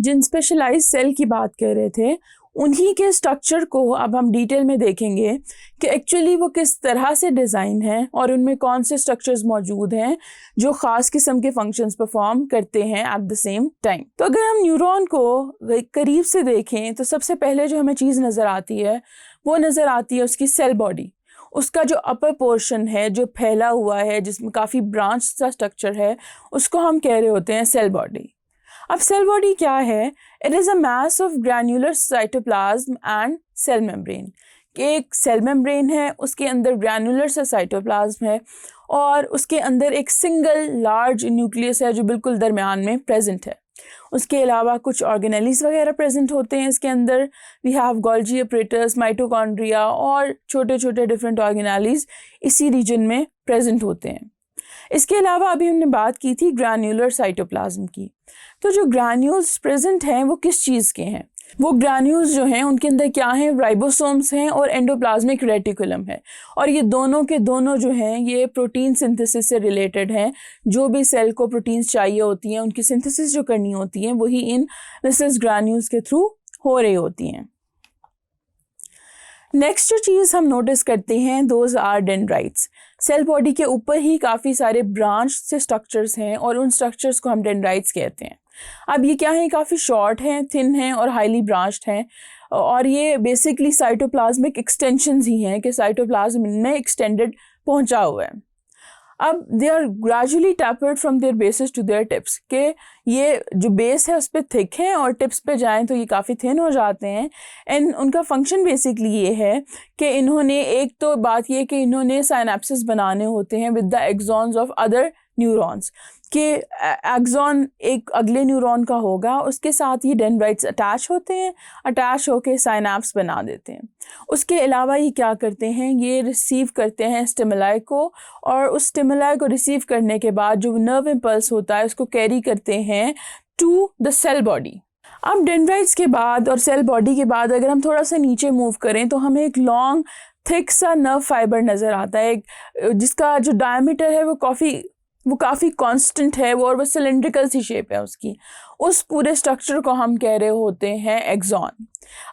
जिन specialised cell की बात कर रहे थे, उन्हीं के स्ट्रक्चर को अब हम डिटेल में देखेंगे कि एक्चुअली वो किस तरह से डिज़ाइन है और उनमें कौन से स्ट्रक्चर्स मौजूद हैं जो ख़ास किस्म के फंक्शंस परफॉर्म करते हैं एट द सेम टाइम। तो अगर हम न्यूरॉन को करीब से देखें तो सबसे पहले जो हमें चीज़ नज़र आती है वो नज़र आती है उसकी सेल बॉडी। उसका जो अपर पोर्शन है जो फैला हुआ है, जिसमें काफ़ी ब्रांच सा स्ट्रक्चर है, उसको हम कह रहे होते हैं सेल बॉडी। अब सेल बॉडी क्या है? It is a mass of granular cytoplasm and cell membrane. एक सेल मेम्ब्रेन है, उसके अंदर ग्रैन्युलर सा साइटोप्लाज्म है और उसके अंदर एक सिंगल लार्ज न्यूक्लियस है जो बिल्कुल दरमियान में प्रेजेंट है। उसके अलावा कुछ ऑर्गेनेलीज वगैरह प्रेजेंट होते हैं इसके अंदर। We have Golgi operators, mitochondria और छोटे छोटे डिफरेंट ऑर्गेनेलीज इसी रीजन में प्रेजेंट होते हैं। इसके अलावा अभी हमने बात की थी ग्रैन्युलर साइटोप्लाज्म की। तो जो ग्रैन्यूल्स प्रेजेंट हैं वो किस चीज़ के हैं? वो ग्रैन्यूल्स जो हैं उनके अंदर क्या हैं? राइबोसोम्स हैं और एंडोप्लाज्मिक रेटिकुलम है। और ये दोनों के दोनों जो हैं ये प्रोटीन सिंथेसिस से रिलेटेड हैं। जो भी सेल को प्रोटीन्स चाहिए होती हैं, उनकी सिंथेसिस जो करनी होती हैं वही इन लिसिस ग्रैन्यूल्स के थ्रू हो रही होती हैं। नेक्स्ट जो चीज़ हम नोटिस करते हैं those are dendrites. Cell body के ऊपर ही काफ़ी सारे ब्रांच से स्ट्रक्चर्स हैं और उन स्ट्रक्चर्स को हम डेंड्राइट्स कहते हैं। अब ये क्या है? काफ़ी शॉर्ट हैं, थिन हैं और हाईली ब्रांच्ड हैं और ये बेसिकली साइटोप्लाज्मिक एक्सटेंशंस ही हैं कि साइटोप्लाज्म में एक्सटेंडेड पहुंचा हुआ है। अब they are gradually tapered from their basis to their tips, के ये जो बेस है उस पर थिक है और टिप्स पे जाएं तो ये काफ़ी थिन हो जाते हैं। एंड उनका फंक्शन बेसिकली ये है कि इन्होंने, एक तो बात ये कि इन्होंने साइनेप्सिस बनाने होते हैं with the axons of other neurons, कि एक्सॉन एक अगले न्यूरॉन का होगा, उसके साथ ये डेंड्राइट्स अटैच होते हैं, अटैच होकर साइनेप्स बना देते हैं। उसके अलावा ये क्या करते हैं? ये रिसीव करते हैं स्टिमुलाई को और उस स्टिमुलाई को रिसीव करने के बाद जो नर्व इम्पल्स होता है उसको कैरी करते हैं टू द सेल बॉडी। अब डेंड्राइट्स के बाद और सेल बॉडी के बाद अगर हम थोड़ा सा नीचे मूव करें तो हमें एक लॉन्ग थिक सा नर्व फाइबर नज़र आता है, जिसका जो डायमीटर है वो काफ़ी कांस्टेंट है और वो सिलेंड्रिकल सी शेप है उसकी। उस पूरे स्ट्रक्चर को हम कह रहे होते हैं एक्सॉन।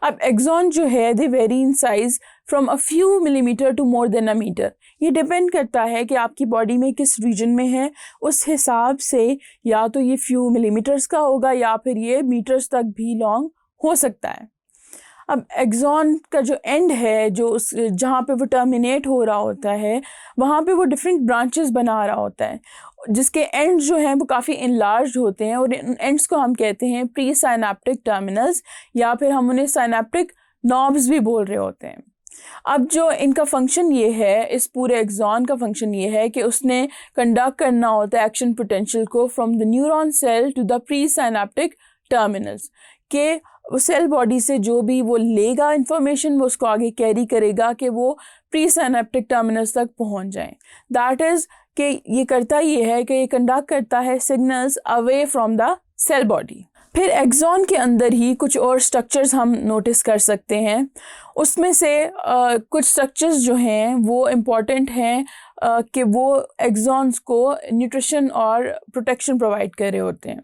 अब एक्सॉन जो है they vary in size from a few millimetre to more than a metre. ये डिपेंड करता है कि आपकी बॉडी में किस रीजन में है, उस हिसाब से या तो ये फ्यू मिलीमीटर्स का होगा या फिर ये मीटर्स तक भी लॉन्ग हो सकता है। अब एक्सॉन का जो एंड है, जो उस जहाँ पे वो टर्मिनेट हो रहा होता है, वहाँ पे वो डिफरेंट ब्रांचेस बना रहा होता है, जिसके एंड जो हैं वो काफ़ी इनलार्ज होते हैं और इन एंड्स को हम कहते हैं प्री साइनेप्टिक टर्मिनल्स या फिर हम उन्हें साइनेप्टिक नॉब्स भी बोल रहे होते हैं। अब जो इनका फंक्शन ये है, इस पूरे एक्सॉन का फंक्शन ये है कि उसने कंडक्ट करना होता है एक्शन पोटेंशियल को from the neuron cell to the pre synaptic terminals, के वो सेल बॉडी से जो भी वो लेगा इंफॉर्मेशन वो उसको आगे कैरी करेगा कि वो प्री साइनेप्टिक टर्मिनल्स तक पहुंच जाएं। दैट इज़ कि ये करता ये है कि ये कंडक्ट करता है signals away from the cell body. फिर एक्सॉन के अंदर ही कुछ और स्ट्रक्चर्स हम नोटिस कर सकते हैं। उसमें से कुछ स्ट्रक्चर्स जो हैं वो इम्पॉर्टेंट हैं कि वो एक्सॉन्स को न्यूट्रिशन और प्रोटेक्शन प्रोवाइड कर रहे होते हैं।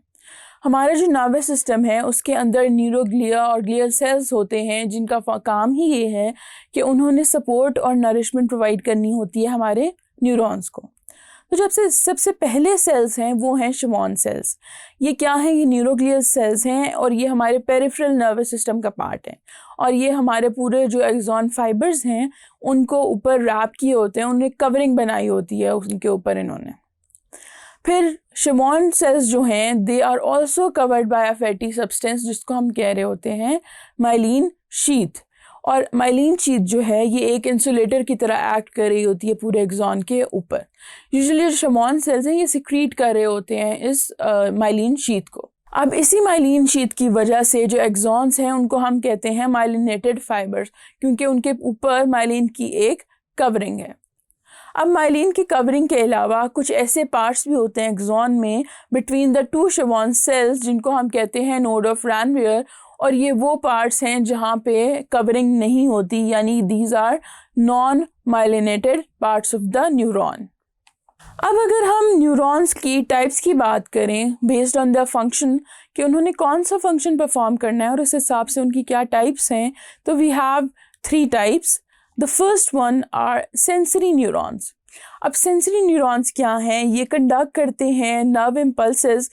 हमारा जो नर्वस सिस्टम है उसके अंदर न्यूरोग्लिया और ग्लियल सेल्स होते हैं जिनका काम ही ये है कि उन्होंने सपोर्ट और नरिशमेंट प्रोवाइड करनी होती है हमारे न्यूरॉन्स को। तो जब से सबसे पहले सेल्स हैं वो हैं शिमॉन सेल्स। ये क्या है? ये न्यूरोग्लियल सेल्स हैं और ये हमारे पेरिफेरल नर्वस सिस्टम का पार्ट है और ये हमारे पूरे जो एक्सॉन फाइबर्स हैं उनको ऊपर रैप किए होते हैं, उन्हें कवरिंग बनाई होती है उनके ऊपर इन्होंने। फिर शिमॉन सेल्स जो हैं they are also covered by a fatty substance जिसको हम कह रहे होते हैं माइलिन शीथ। और माइलिन शीथ जो है ये एक इंसुलेटर की तरह एक्ट कर रही होती है पूरे एक्सॉन के ऊपर। यूजुअली जो शिमॉन सेल्स हैं ये सिक्रीट कर रहे होते हैं इस माइलिन शीथ को। अब इसी माइलिन शीथ की वजह से जो एक्सॉन्स हैं उनको हम कहते हैं माइलिनेटेड फाइबर्स, क्योंकि उनके ऊपर माइलिन की एक कवरिंग है। अब माइलिन की कवरिंग के अलावा कुछ ऐसे पार्ट्स भी होते हैं एक्सॉन में between the two Schwann cells जिनको हम कहते हैं नोड ऑफ रैनवियर, और ये वो पार्ट्स हैं जहाँ पे कवरिंग नहीं होती, यानी these are non myelinated parts of the neuron. अब अगर हम न्यूरॉन्स की टाइप्स की बात करें बेस्ड ऑन द फंक्शन कि उन्होंने कौन सा फंक्शन परफॉर्म करना है और उस हिसाब से उनकी क्या टाइप्स हैं, तो we have 3 types. The first one are sensory neurons. अब सेंसरी न्यूरॉन्स क्या हैं? ये कंडक्ट करते हैं nerve impulses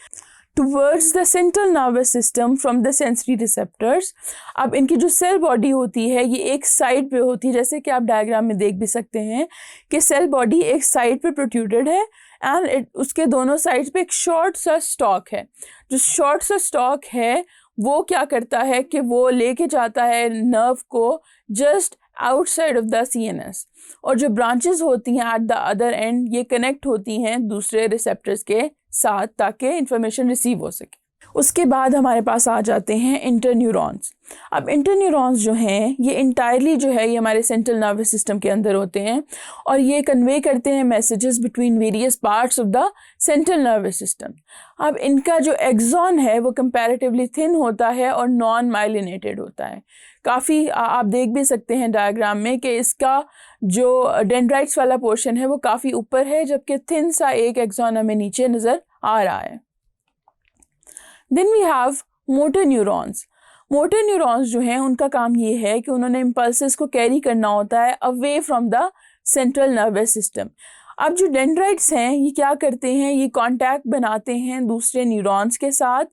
towards the central nervous system from the sensory receptors. अब इनकी जो सेल बॉडी होती है ये एक साइड पे होती है, जैसे कि आप डायग्राम में देख भी सकते हैं कि सेल बॉडी एक साइड पे प्रोट्रूडेड है एंड उसके दोनों साइड्स पे एक शॉर्ट सा स्टॉक है। जो शॉर्ट सा स्टॉक है वो क्या करता है कि वो लेके जाता है नर्व को just outside of the CNS, और जो ब्रांचेस होती हैं एट द अदर एंड ये कनेक्ट होती हैं दूसरे रिसेप्टर्स के साथ ताकि इंफॉर्मेशन रिसीव हो सके। उसके बाद हमारे पास आ जाते हैं इंटरन्यूरॉन्स। अब इंटरन्यूरॉन्स जो हैं ये इंटायरली जो है ये हमारे सेंट्रल नर्वस सिस्टम के अंदर होते हैं और ये कन्वे करते हैं messages between various parts of the central nervous system. अब इनका जो एक्सॉन है वो कंपैरेटिवली थिन होता है और नॉन माइलिनेटेड होता है। काफ़ी आप देख भी सकते हैं डायग्राम में कि इसका जो डेंड्राइट्स वाला पोर्शन है वो काफ़ी ऊपर है, जबकि थिन सा एक एक्सॉन हमें नीचे नज़र आ रहा है। Then we have motor neurons. Motor neurons जो हैं उनका काम ये है कि उन्होंने इम्पल्सेस को कैरी करना होता है away from the central nervous system. अब जो डेंड्राइट्स हैं ये क्या करते हैं, ये कांटेक्ट बनाते हैं दूसरे न्यूरॉन्स के साथ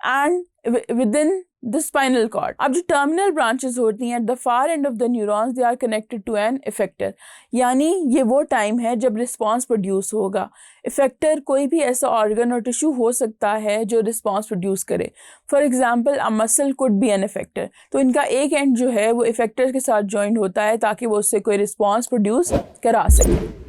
and within the spinal cord. अब जो टर्मिनल ब्रांचेस होती हैं at the far end of the neurons they are connected to an effector, यानी ये वो टाइम है जब रिस्पॉन्स प्रोड्यूस होगा। इफेक्टर कोई भी ऐसा ऑर्गन और टिश्यू हो सकता है जो रिस्पॉन्स प्रोड्यूस करे। For example a muscle could be an effector. तो इनका एक एंड जो है वो इफेक्टर के साथ ज्वाइंट होता है ताकि वो उससे कोई रिस्पॉन्स प्रोड्यूस करा सके।